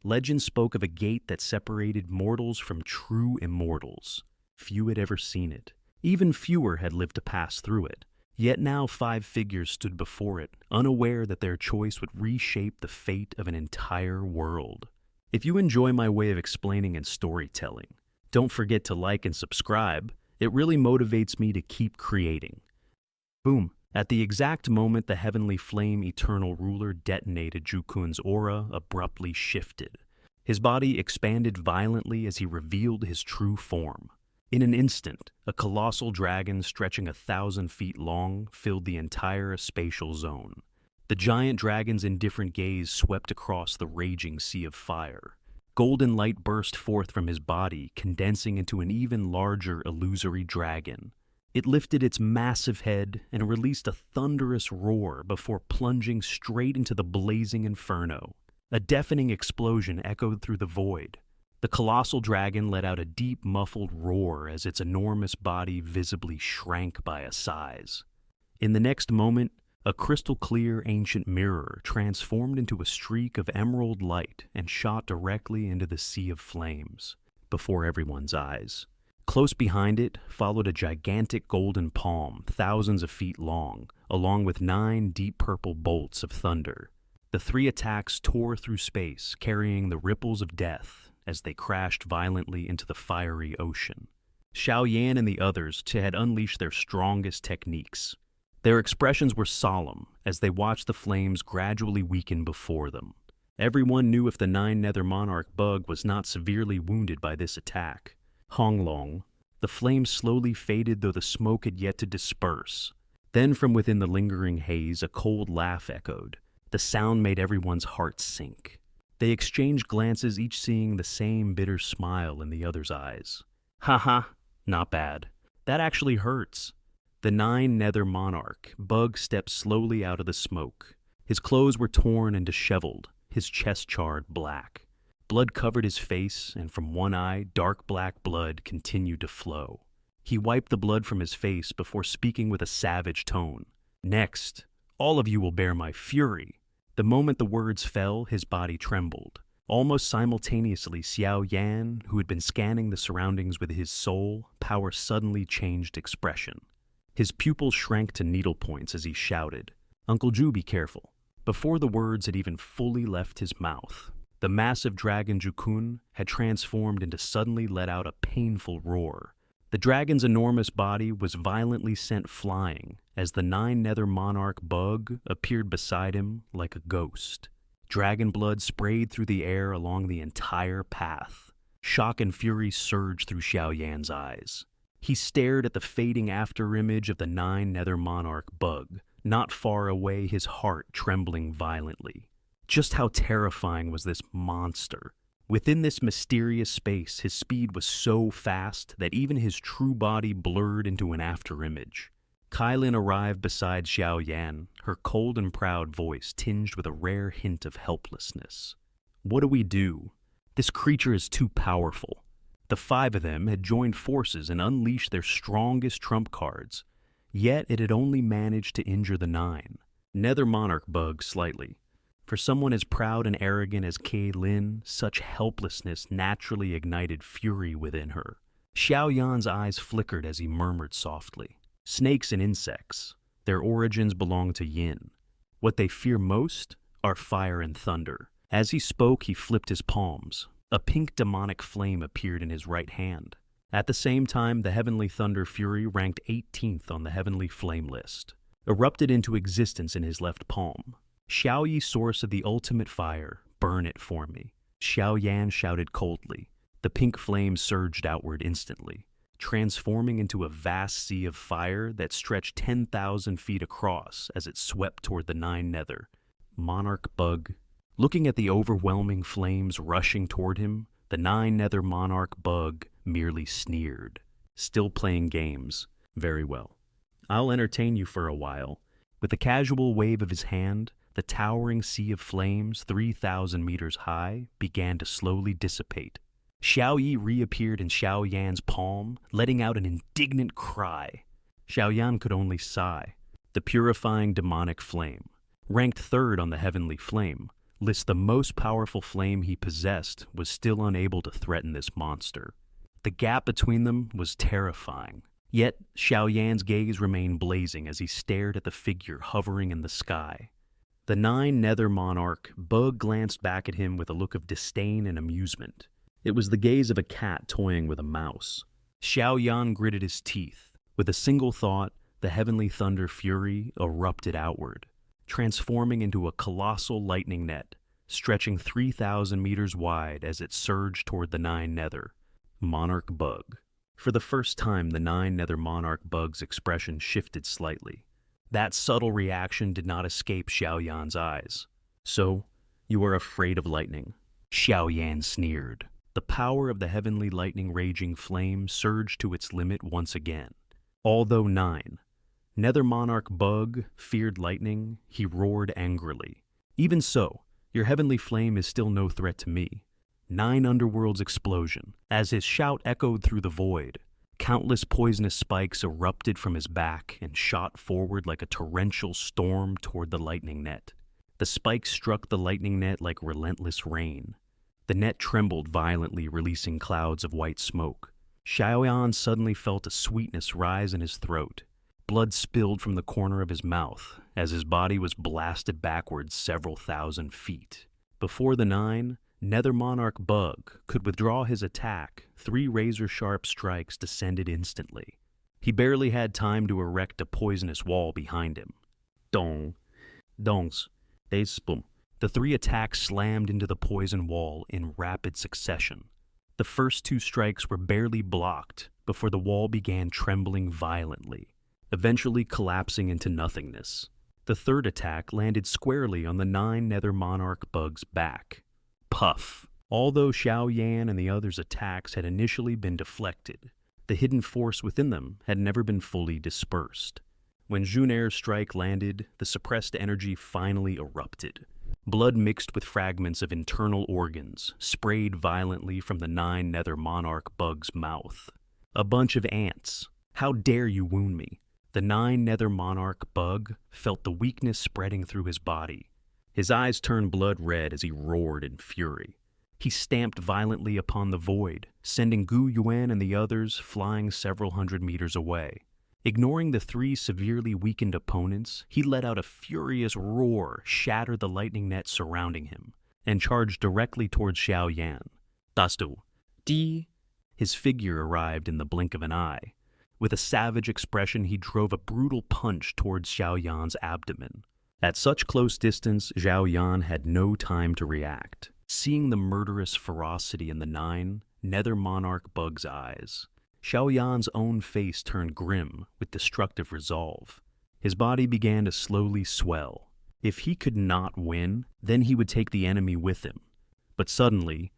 Legend spoke of a gate that separated mortals from true immortals. Few had ever seen it. Even fewer had lived to pass through it. Yet now 5 figures stood before it, unaware that their choice would reshape the fate of an entire world. If you enjoy my way of explaining and storytelling, don't forget to like and subscribe. It really motivates me to keep creating. Boom. At the exact moment the heavenly flame eternal ruler detonated Jukun's aura abruptly shifted. His body expanded violently as he revealed his true form. In an instant, a colossal dragon stretching 1,000 feet long filled the entire spatial zone. The giant dragon's indifferent gaze swept across the raging sea of fire. Golden light burst forth from his body, condensing into an even larger illusory dragon. It lifted its massive head and released a thunderous roar before plunging straight into the blazing inferno. A deafening explosion echoed through the void. The colossal dragon let out a deep, muffled roar as its enormous body visibly shrank by a size. In the next moment, a crystal-clear ancient mirror transformed into a streak of emerald light and shot directly into the sea of flames, before everyone's eyes. Close behind it followed a gigantic golden palm, thousands of feet long, along with 9 deep purple bolts of thunder. The 3 attacks tore through space, carrying the ripples of death as they crashed violently into the fiery ocean. Xiao Yan and the others had unleashed their strongest techniques. Their expressions were solemn as they watched the flames gradually weaken before them. Everyone knew if the 9 Nether Monarch bug was not severely wounded by this attack. Honglong. The flames slowly faded though the smoke had yet to disperse. Then from within the lingering haze a cold laugh echoed. The sound made everyone's heart sink. They exchanged glances, each seeing the same bitter smile in the other's eyes. Haha, not bad. That actually hurts. The 9 Nether Monarch bug stepped slowly out of the smoke. His clothes were torn and disheveled, his chest charred black. Blood covered his face, and from one eye, dark black blood continued to flow. He wiped the blood from his face before speaking with a savage tone. Next, all of you will bear my fury. The moment the words fell, his body trembled. Almost simultaneously, Xiao Yan, who had been scanning the surroundings with his soul power, suddenly changed expression. His pupils shrank to needlepoints as he shouted, "Uncle Ju, be careful." Before the words had even fully left his mouth, the massive dragon Jukun had transformed into suddenly let out a painful roar. The dragon's enormous body was violently sent flying as the 9 Nether Monarch bug appeared beside him like a ghost. Dragon blood sprayed through the air along the entire path. Shock and fury surged through Xiao Yan's eyes. He stared at the fading afterimage of the 9 Nether Monarch bug, not far away, his heart trembling violently. Just how terrifying was this monster? Within this mysterious space, his speed was so fast that even his true body blurred into an afterimage. Kailin arrived beside Xiao Yan, her cold and proud voice tinged with a rare hint of helplessness. What do we do? This creature is too powerful. The 5 of them had joined forces and unleashed their strongest trump cards, yet it had only managed to injure the 9 Nether Monarch bug slightly. For someone as proud and arrogant as Kailin, such helplessness naturally ignited fury within her. Xiao Yan's eyes flickered as he murmured softly. Snakes and insects, their origins belong to Yin. What they fear most are fire and thunder. As he spoke, he flipped his palms. A pink demonic flame appeared in his right hand. At the same time, the Heavenly Thunder Fury, ranked 18th on the Heavenly Flame list, erupted into existence in his left palm. Xiao Yi, source of the ultimate fire, burn it for me. Xiao Yan shouted coldly. The pink flame surged outward instantly, transforming into a vast sea of fire that stretched 10,000 feet across as it swept toward the 9 Nether Monarch bug. Looking at the overwhelming flames rushing toward him, the 9 Nether Monarch bug merely sneered. Still playing games. Very well. I'll entertain you for a while. With a casual wave of his hand, the towering sea of flames, 3,000 meters high, began to slowly dissipate. Xiao Yi reappeared in Xiao Yan's palm, letting out an indignant cry. Xiao Yan could only sigh. The purifying demonic flame, ranked 3rd on the Heavenly Flame, lists the most powerful flame he possessed was still unable to threaten this monster. The gap between them was terrifying. Yet, Xiao Yan's gaze remained blazing as he stared at the figure hovering in the sky. The 9 nether monarch bug glanced back at him with a look of disdain and amusement. It was the gaze of a cat toying with a mouse. Xiao Yan gritted his teeth. With a single thought, the heavenly thunder fury erupted outward, transforming into a colossal lightning net, stretching 3,000 meters wide as it surged toward the 9 nether monarch bug. For the first time, the 9 nether monarch bug's expression shifted slightly. That subtle reaction did not escape Xiao Yan's eyes. "So, you are afraid of lightning?" Xiao Yan sneered. The power of the heavenly lightning raging flame surged to its limit once again. Although 9 nether monarch bug feared lightning, he roared angrily. "Even so, your heavenly flame is still no threat to me." 9 underworld's explosion. As his shout echoed through the void, countless poisonous spikes erupted from his back and shot forward like a torrential storm toward the lightning net. The spikes struck the lightning net like relentless rain. The net trembled violently, releasing clouds of white smoke. Xiaoyan suddenly felt a sweetness rise in his throat. Blood spilled from the corner of his mouth as his body was blasted backwards several thousand feet. Before the 9 nether monarch bug could withdraw his attack, 3 razor-sharp strikes descended instantly. He barely had time to erect a poisonous wall behind him. Dongs, boom. The 3 attacks slammed into the poison wall in rapid succession. The first 2 strikes were barely blocked before the wall began trembling violently, eventually collapsing into nothingness. The third attack landed squarely on the 9 nether monarch bug's back. Puff. Although Xiao Yan and the others' attacks had initially been deflected, the hidden force within them had never been fully dispersed. When Junair's strike landed, the suppressed energy finally erupted. Blood mixed with fragments of internal organs sprayed violently from the 9 nether monarch bug's mouth. "A bunch of ants. How dare you wound me?" The 9 nether monarch bug felt the weakness spreading through his body. His eyes turned blood red as he roared in fury. He stamped violently upon the void, sending Gu Yuan and the others flying several hundred meters away. Ignoring the 3 severely weakened opponents, he let out a furious roar, shattered the lightning net surrounding him, and charged directly towards Xiao Yan. "Dastu, Di!" His figure arrived in the blink of an eye. With a savage expression, he drove a brutal punch towards Xiao Yan's abdomen. At such close distance, Xiao Yan had no time to react. Seeing the murderous ferocity in the 9 nether monarch bug's eyes, Xiao Yan's own face turned grim with destructive resolve. His body began to slowly swell. If he could not win, then he would take the enemy with him. But suddenly,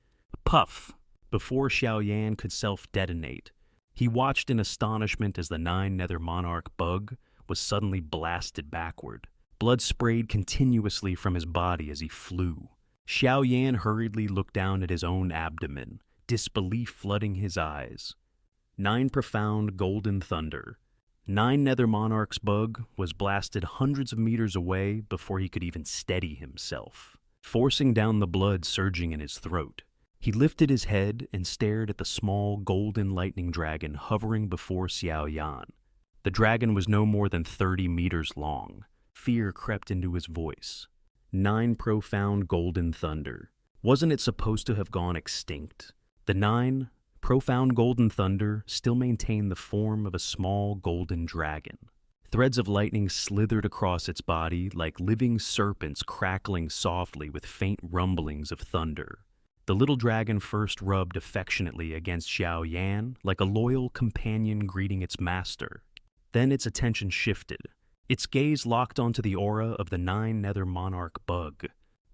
puff! Before Xiao Yan could self-detonate, he watched in astonishment as the 9 nether monarch bug was suddenly blasted backward. Blood sprayed continuously from his body as he flew. Xiao Yan hurriedly looked down at his own abdomen, disbelief flooding his eyes. 9 profound golden thunder. 9 nether monarch's bug was blasted hundreds of meters away before he could even steady himself, forcing down the blood surging in his throat. He lifted his head and stared at the small golden lightning dragon hovering before Xiao Yan. The dragon was no more than 30 meters long. Fear crept into his voice. 9 profound golden thunder. Wasn't it supposed to have gone extinct? The 9 profound golden thunder still maintained the form of a small golden dragon. Threads of lightning slithered across its body like living serpents crackling softly with faint rumblings of thunder. The little dragon first rubbed affectionately against Xiao Yan like a loyal companion greeting its master. Then its attention shifted. Its gaze locked onto the aura of the 9 nether monarch bug.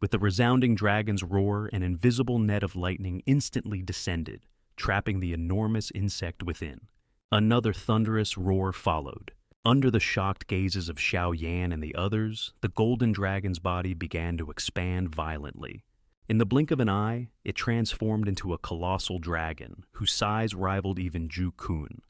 With the resounding dragon's roar, an invisible net of lightning instantly descended, trapping the enormous insect within. Another thunderous roar followed. Under the shocked gazes of Xiao Yan and the others, the golden dragon's body began to expand violently. In the blink of an eye, it transformed into a colossal dragon, whose size rivaled even Ju Kun.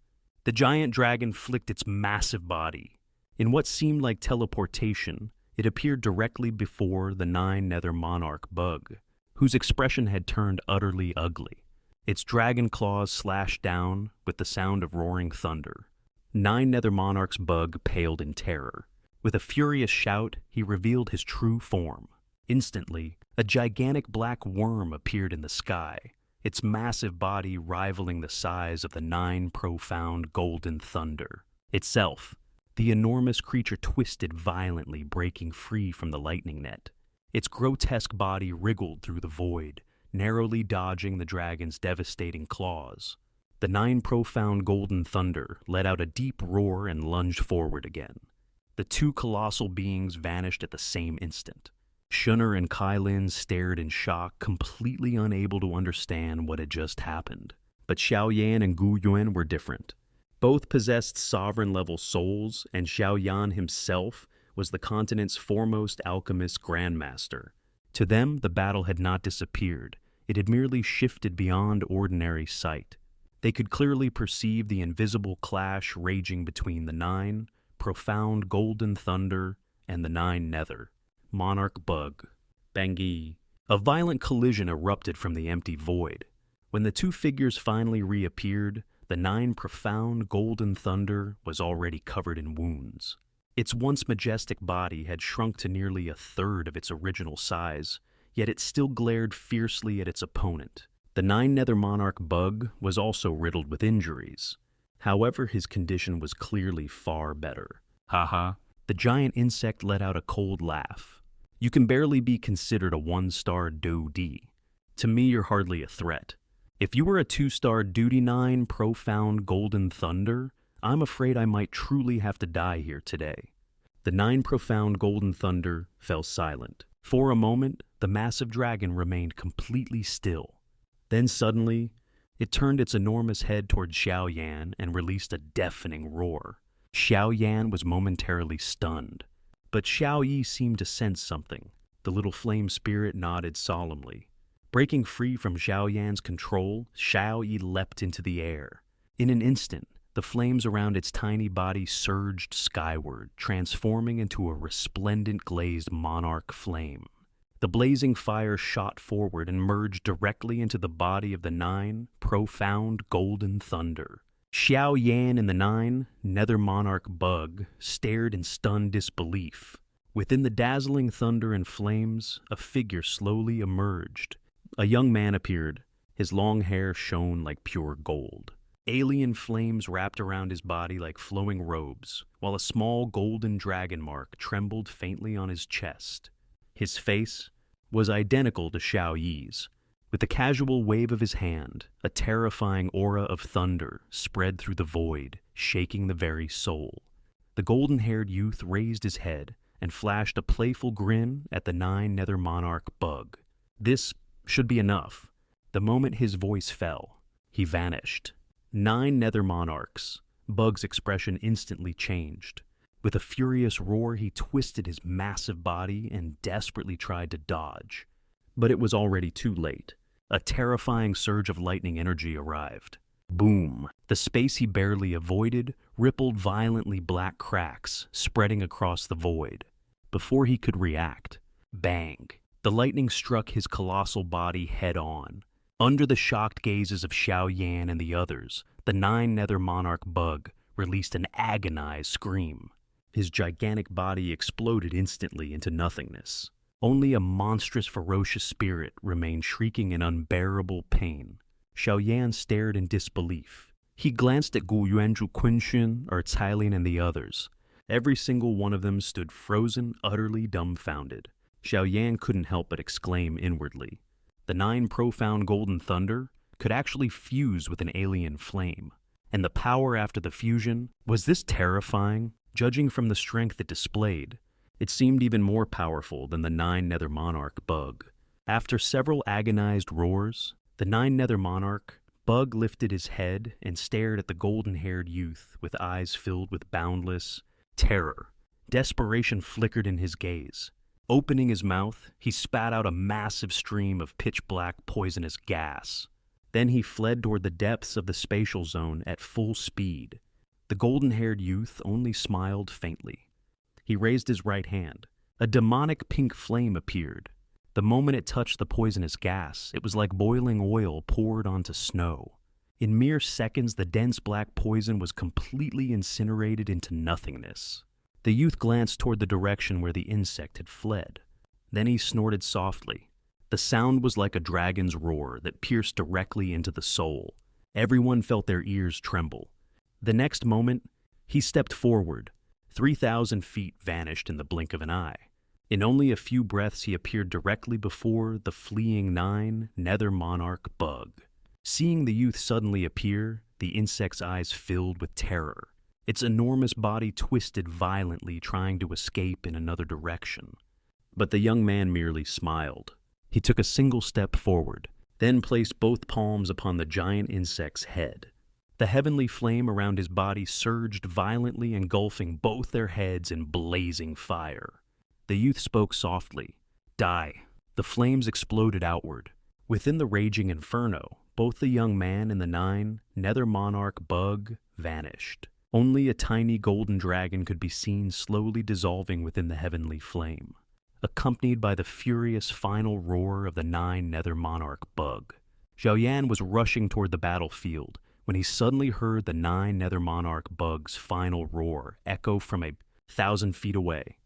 The giant dragon flicked its massive body. In what seemed like teleportation, It appeared directly before the 9 Nether Monarch bug, whose expression had turned utterly ugly. Its dragon claws slashed down with the sound of roaring thunder. 9 Nether Monarch's bug paled in terror. With a furious shout, he revealed his true form. Instantly, a gigantic black worm appeared in the sky, its massive body rivaling the size of the 9 profound golden thunder. Itself, the enormous creature twisted violently, breaking free from the lightning net. Its grotesque body wriggled through the void, narrowly dodging the dragon's devastating claws. The 9 profound golden thunder let out a deep roar and lunged forward again. The two colossal beings vanished at the same instant. Shunner and Kailin stared in shock, completely unable to understand what had just happened. But Xiaoyan and Gu Yuan were different. Both possessed sovereign-level souls, and Xiaoyan himself was the continent's foremost alchemist grandmaster. To them, the battle had not disappeared. It had merely shifted beyond ordinary sight. They could clearly perceive the invisible clash raging between the 9 profound golden thunder and the 9 Nether Monarch bug. Bangi. A violent collision erupted from the empty void. When the two figures finally reappeared, the 9 profound golden thunder was already covered in wounds. Its once majestic body had shrunk to nearly a third of its original size, yet it still glared fiercely at its opponent. The 9 Nether Monarch bug was also riddled with injuries. However, his condition was clearly far better. Haha. The giant insect let out a cold laugh. You can barely be considered a 1-star Do-D. To me, you're hardly a threat. If you were a 2-star Duty 9 profound golden thunder, I'm afraid I might truly have to die here today. The 9 profound golden thunder fell silent. For a moment, the massive dragon remained completely still. Then suddenly, it turned its enormous head toward Xiaoyan and released a deafening roar. Xiaoyan was momentarily stunned, but Xiao Yi seemed to sense something. The little flame spirit nodded solemnly. Breaking free from Xiaoyan's control, Xiao Yi leapt into the air. In an instant, the flames around its tiny body surged skyward, transforming into a resplendent glazed monarch flame. The blazing fire shot forward and merged directly into the body of the 9 profound golden thunder. Xiao Yan and the 9 Nether Monarch bug stared in stunned disbelief. Within the dazzling thunder and flames, a figure slowly emerged. A young man appeared. His long hair shone like pure gold. Alien flames wrapped around his body like flowing robes, while a small golden dragon mark trembled faintly on his chest. His face was identical to Xiao Yi's. With a casual wave of his hand, a terrifying aura of thunder spread through the void, shaking the very soul. The golden-haired youth raised his head and flashed a playful grin at the 9 Nether Monarch bug. This should be enough. The moment his voice fell, he vanished. 9 Nether Monarchs. Bug's expression instantly changed. With a furious roar, he twisted his massive body and desperately tried to dodge. But it was already too late. A terrifying surge of lightning energy arrived. Boom! The space he barely avoided rippled violently black cracks, spreading across the void. Before he could react, bang! The lightning struck his colossal body head-on. Under the shocked gazes of Xiao Yan and the others, the 9 Nether Monarch bug released an agonized scream. His gigantic body exploded instantly into nothingness. Only a monstrous, ferocious spirit remained shrieking in unbearable pain. Xiao Yan stared in disbelief. He glanced at Gu Yuanzhu, Kunxun, Cailin, and the others. Every single one of them stood frozen, utterly dumbfounded. Xiao Yan couldn't help but exclaim inwardly. The 9 profound golden thunder could actually fuse with an alien flame. And the power after the fusion, was this terrifying? Judging from the strength it displayed, it seemed even more powerful than the 9 Nether Monarch bug. After several agonized roars, the 9 Nether Monarch bug lifted his head and stared at the golden-haired youth with eyes filled with boundless terror. Desperation flickered in his gaze. Opening his mouth, he spat out a massive stream of pitch-black poisonous gas. Then he fled toward the depths of the spatial zone at full speed. The golden-haired youth only smiled faintly. He raised his right hand. A demonic pink flame appeared. The moment it touched the poisonous gas, it was like boiling oil poured onto snow. In mere seconds, the dense black poison was completely incinerated into nothingness. The youth glanced toward the direction where the insect had fled. Then he snorted softly. The sound was like a dragon's roar that pierced directly into the soul. Everyone felt their ears tremble. The next moment, he stepped forward. 3,000 feet vanished in the blink of an eye. In only a few breaths, he appeared directly before the fleeing 9 nether monarch bug. Seeing the youth suddenly appear, the insect's eyes filled with terror. Its enormous body twisted violently, trying to escape in another direction. But the young man merely smiled. He took a single step forward, then placed both palms upon the giant insect's head. The heavenly flame around his body surged violently, engulfing both their heads in blazing fire. The youth spoke softly. "Die." The flames exploded outward. Within the raging inferno, both the young man and the 9 nether monarch bug vanished. Only a tiny golden dragon could be seen slowly dissolving within the heavenly flame, accompanied by the furious final roar of the 9 nether monarch bug. Xiao was rushing toward the battlefield when he suddenly heard the 9 nether monarch bug's final roar echo from 1,000 feet away.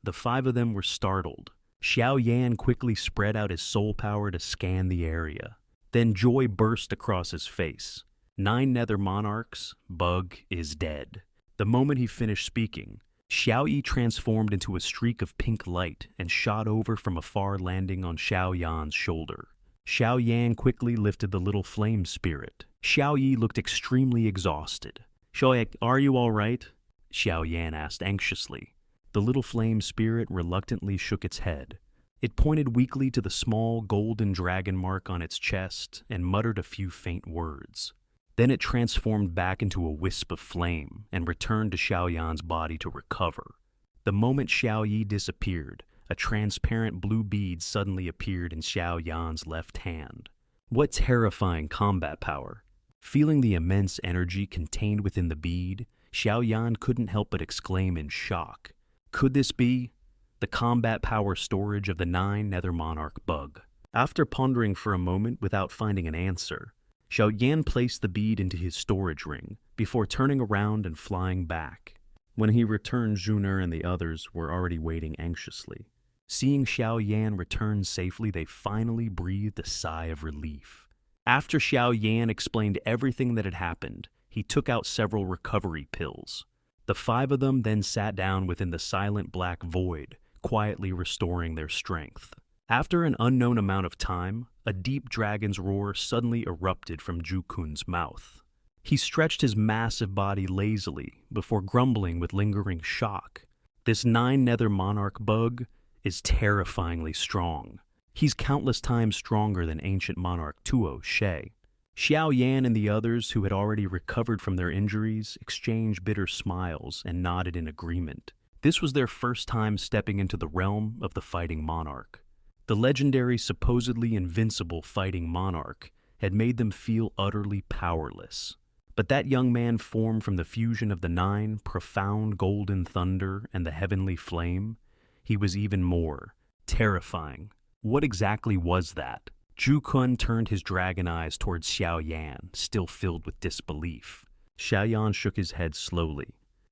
The 5 of them were startled. Xiao quickly spread out his soul power to scan the area. Then joy burst across his face. 9 nether monarchs, bug is dead. The moment he finished speaking, Xiao transformed into a streak of pink light and shot over from afar, landing on Xiao shoulder. Xiao quickly lifted the little flame spirit. Xiao looked extremely exhausted. "Xiao, are you all right?" Xiao asked anxiously. The little flame spirit reluctantly shook its head. It pointed weakly to the small golden dragon mark on its chest and muttered a few faint words. Then it transformed back into a wisp of flame and returned to Xiao body to recover. The moment Xiao disappeared, a transparent blue bead suddenly appeared in Xiao left hand. What terrifying combat power! Feeling the immense energy contained within the bead, Xiao couldn't help but exclaim in shock. Could this be the combat power storage of the 9 nether monarch bug? After pondering for a moment without finding an answer, Xiao placed the bead into his storage ring before turning around and flying back. When he returned, Zhuner and the others were already waiting anxiously. Seeing Xiao return safely, they finally breathed a sigh of relief. After Xiao explained everything that had happened, he took out several recovery pills. The 5 of them then sat down within the silent black void, quietly restoring their strength. After an unknown amount of time, a deep dragon's roar suddenly erupted from Jukun's mouth. He stretched his massive body lazily before grumbling with lingering shock. This 9 nether monarch bug is terrifyingly strong. He's countless times stronger than ancient monarch Tuo She. Xiao and the others, who had already recovered from their injuries, exchanged bitter smiles and nodded in agreement. This was their first time stepping into the realm of the fighting monarch. The legendary, supposedly invincible fighting monarch had made them feel utterly powerless. But that young man formed from the fusion of the 9 profound golden thunder and the heavenly flame. He was even more terrifying. What exactly was that? Jukun turned his dragon eyes towards Xiao, still filled with disbelief. Xiao shook his head slowly.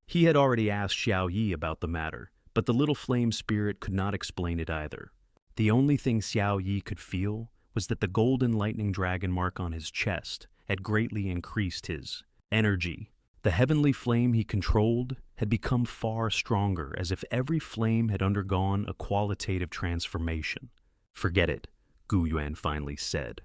He had already asked Xiao about the matter, but the little flame spirit could not explain it either. The only thing Xiao could feel was that the golden lightning dragon mark on his chest had greatly increased his energy. The heavenly flame he controlled had become far stronger, as if every flame had undergone a qualitative transformation. "Forget it," Gu Yuan finally said.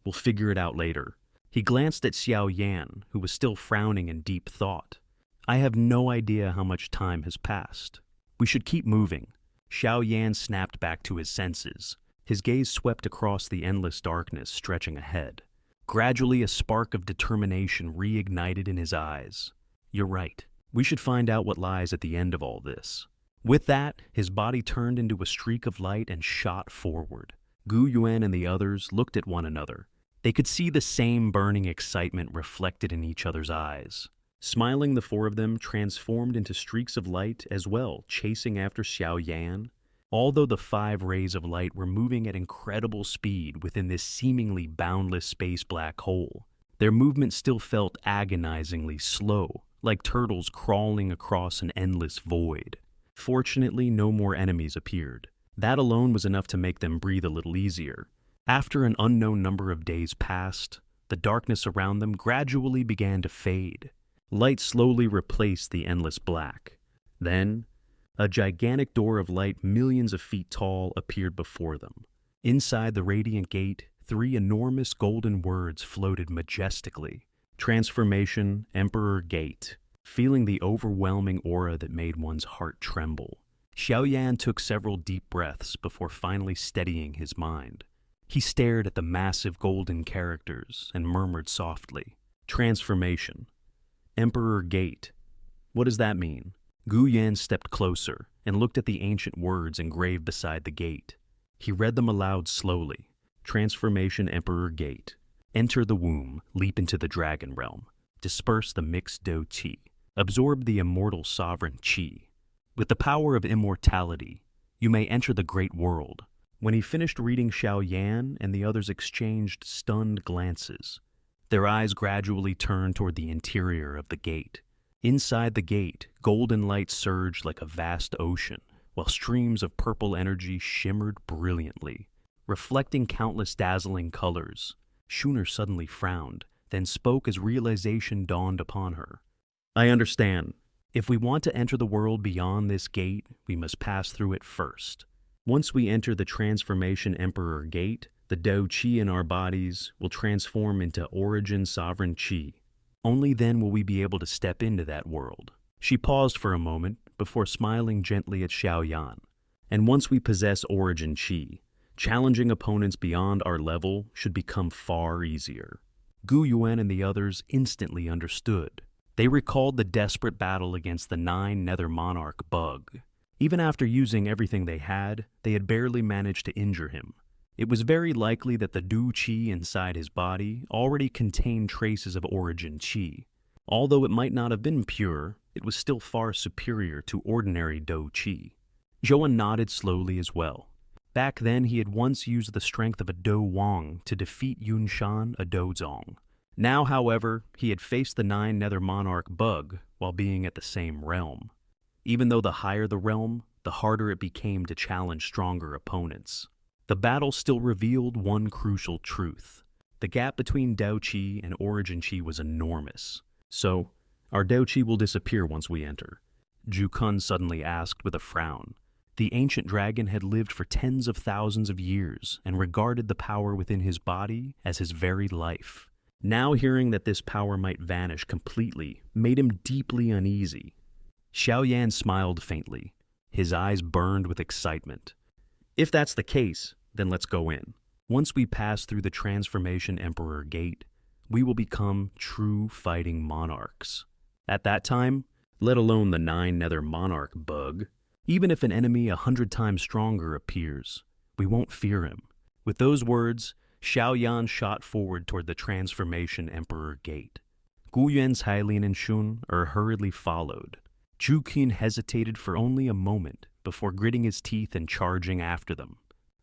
"We'll figure it out later." He glanced at Xiao, who was still frowning in deep thought. "I have no idea how much time has passed. We should keep moving." Xiao snapped back to his senses. His gaze swept across the endless darkness stretching ahead. Gradually, a spark of determination reignited in his eyes. "You're right. We should find out what lies at the end of all this." With that, his body turned into a streak of light and shot forward. Gu Yuan and the others looked at one another. They could see the same burning excitement reflected in each other's eyes. Smiling, the 4 of them transformed into streaks of light as well, chasing after Xiao. Although the 5 rays of light were moving at incredible speed within this seemingly boundless space black hole, their movement still felt agonizingly slow, like turtles crawling across an endless void. Fortunately, no more enemies appeared. That alone was enough to make them breathe a little easier. After an unknown number of days passed, the darkness around them gradually began to fade. Light slowly replaced the endless black. Then, a gigantic door of light millions of feet tall appeared before them. Inside the radiant gate, 3 enormous golden words floated majestically. Transformation, Emperor Gate. Feeling the overwhelming aura that made one's heart tremble, Xiao took several deep breaths before finally steadying his mind. He stared at the massive golden characters and murmured softly, "Transformation. Emperor Gate. What does that mean?" Gu Yan stepped closer and looked at the ancient words engraved beside the gate. He read them aloud slowly. Transformation, Emperor Gate. Enter the womb, leap into the dragon realm. Disperse the mixed do qi. Absorb the immortal sovereign qi. With the power of immortality, you may enter the great world. When he finished reading, Xiao Yan and the others exchanged stunned glances. Their eyes gradually turned toward the interior of the gate. Inside the gate, golden light surged like a vast ocean, while streams of purple energy shimmered brilliantly, reflecting countless dazzling colors. Shuner suddenly frowned, then spoke as realization dawned upon her. "I understand. If we want to enter the world beyond this gate, we must pass through it first. Once we enter the Transformation Emperor Gate, the Do Qi in our bodies will transform into Origin Sovereign Qi. Only then will we be able to step into that world." She paused for a moment before smiling gently at Xiao Yan. "And once we possess Origin Qi, challenging opponents beyond our level should become far easier." Gu Yuan and the others instantly understood. They recalled the desperate battle against the 9 Nether Monarch bug. Even after using everything they had barely managed to injure him. It was very likely that the Du Qi inside his body already contained traces of Origin Qi. Although it might not have been pure, it was still far superior to ordinary Do Qi. Zhou nodded slowly as well. Back then, he had once used the strength of a Do Wang to defeat Yun Shan, a Do Zong. Now, however, he had faced the 9 Nether Monarch bug while being at the same realm. Even though the higher the realm, the harder it became to challenge stronger opponents. The battle still revealed one crucial truth. The gap between Dao Qi and Origin Qi was enormous. "So, our Dao Qi will disappear once we enter?" Ju Kun suddenly asked with a frown. The ancient dragon had lived for tens of thousands of years and regarded the power within his body as his very life. Now hearing that this power might vanish completely made him deeply uneasy. Xiao Yan smiled faintly. His eyes burned with excitement. "If that's the case, then let's go in. Once we pass through the Transformation Emperor Gate, we will become true fighting monarchs. At that time, let alone the 9 Nether Monarch bug, even if an enemy 100 times stronger appears, we won't fear him." With those words, Xiao Yan shot forward toward the Transformation Emperor Gate. Gu Yuan's Hailin and Shun hurriedly followed. Ju Qin hesitated for only a moment before gritting his teeth and charging after them.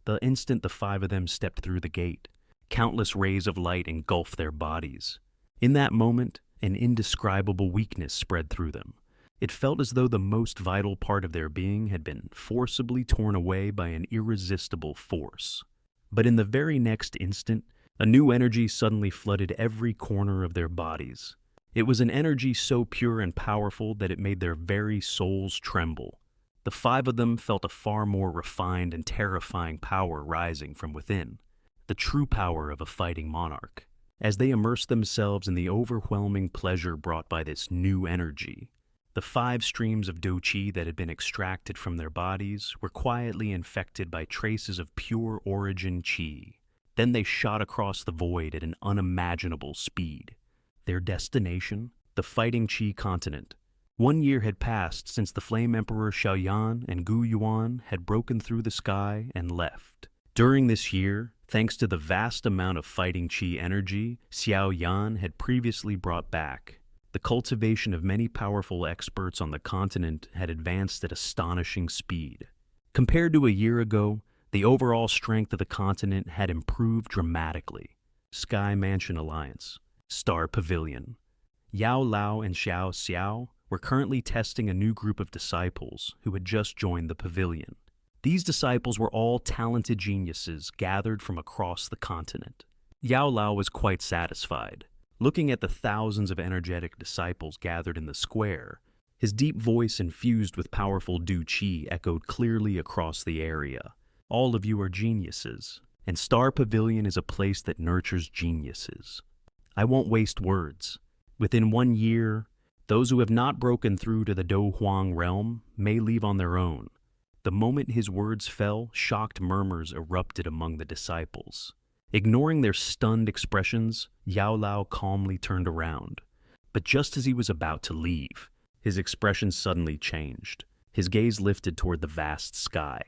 The instant the 5 of them stepped through the gate, countless rays of light engulfed their bodies. In that moment, an indescribable weakness spread through them. It felt as though the most vital part of their being had been forcibly torn away by an irresistible force. But in the very next instant, a new energy suddenly flooded every corner of their bodies. It was an energy so pure and powerful that it made their very souls tremble. The 5 of them felt a far more refined and terrifying power rising from within, the true power of a fighting monarch. As they immersed themselves in the overwhelming pleasure brought by this new energy, the 5 streams of Do Qi that had been extracted from their bodies were quietly infected by traces of pure Origin Qi. Then they shot across the void at an unimaginable speed. Their destination? The Fighting Qi continent. 1 year had passed since the Flame Emperor Xiao Yan and Gu Yuan had broken through the sky and left. During this year, thanks to the vast amount of Fighting Qi energy Xiao Yan had previously brought back, the cultivation of many powerful experts on the continent had advanced at astonishing speed. Compared to a year ago, the overall strength of the continent had improved dramatically. Sky Mansion Alliance, Star Pavilion. Yao Lao and Xiao were currently testing a new group of disciples who had just joined the pavilion. These disciples were all talented geniuses gathered from across the continent. Yao Lao was quite satisfied. Looking at the thousands of energetic disciples gathered in the square, his deep voice infused with powerful Du Qi echoed clearly across the area. All of you are geniuses, and Star Pavilion is a place that nurtures geniuses. I won't waste words. Within 1 year, those who have not broken through to the donghua realm may leave on their own. The moment his words fell, shocked murmurs erupted among the disciples. Ignoring their stunned expressions, Yao Lao calmly turned around. But just as he was about to leave, his expression suddenly changed. His gaze lifted toward the vast sky.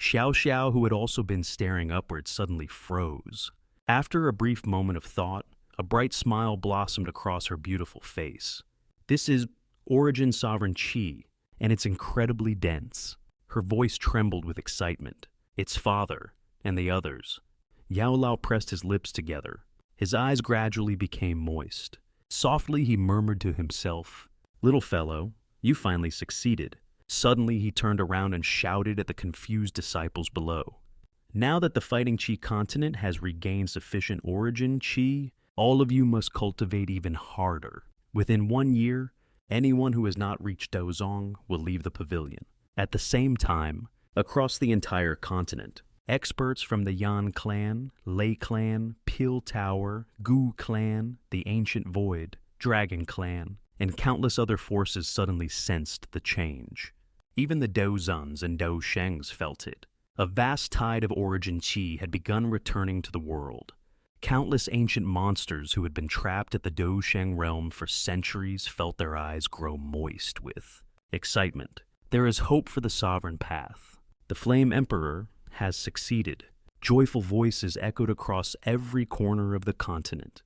Xiao, who had also been staring upward, suddenly froze. After a brief moment of thought, a bright smile blossomed across her beautiful face. This is Origin Sovereign Qi, and it's incredibly dense. Her voice trembled with excitement. Its father, and the others. Yao Lao pressed his lips together. His eyes gradually became moist. Softly he murmured to himself, "Little fellow, you finally succeeded." Suddenly he turned around and shouted at the confused disciples below. Now that the Fighting Qi continent has regained sufficient origin Qi, all of you must cultivate even harder. Within 1 year, anyone who has not reached Dozong will leave the pavilion. At the same time, across the entire continent, experts from the Yan clan, Lei clan, Pil Tower, Gu clan, the Ancient Void, Dragon clan, and countless other forces suddenly sensed the change. Even the Dozuns and Doshengs felt it. A vast tide of origin Qi had begun returning to the world. Countless ancient monsters who had been trapped at the Dosheng realm for centuries felt their eyes grow moist with excitement. There is hope for the sovereign path. The Flame Emperor has succeeded. Joyful voices echoed across every corner of the continent.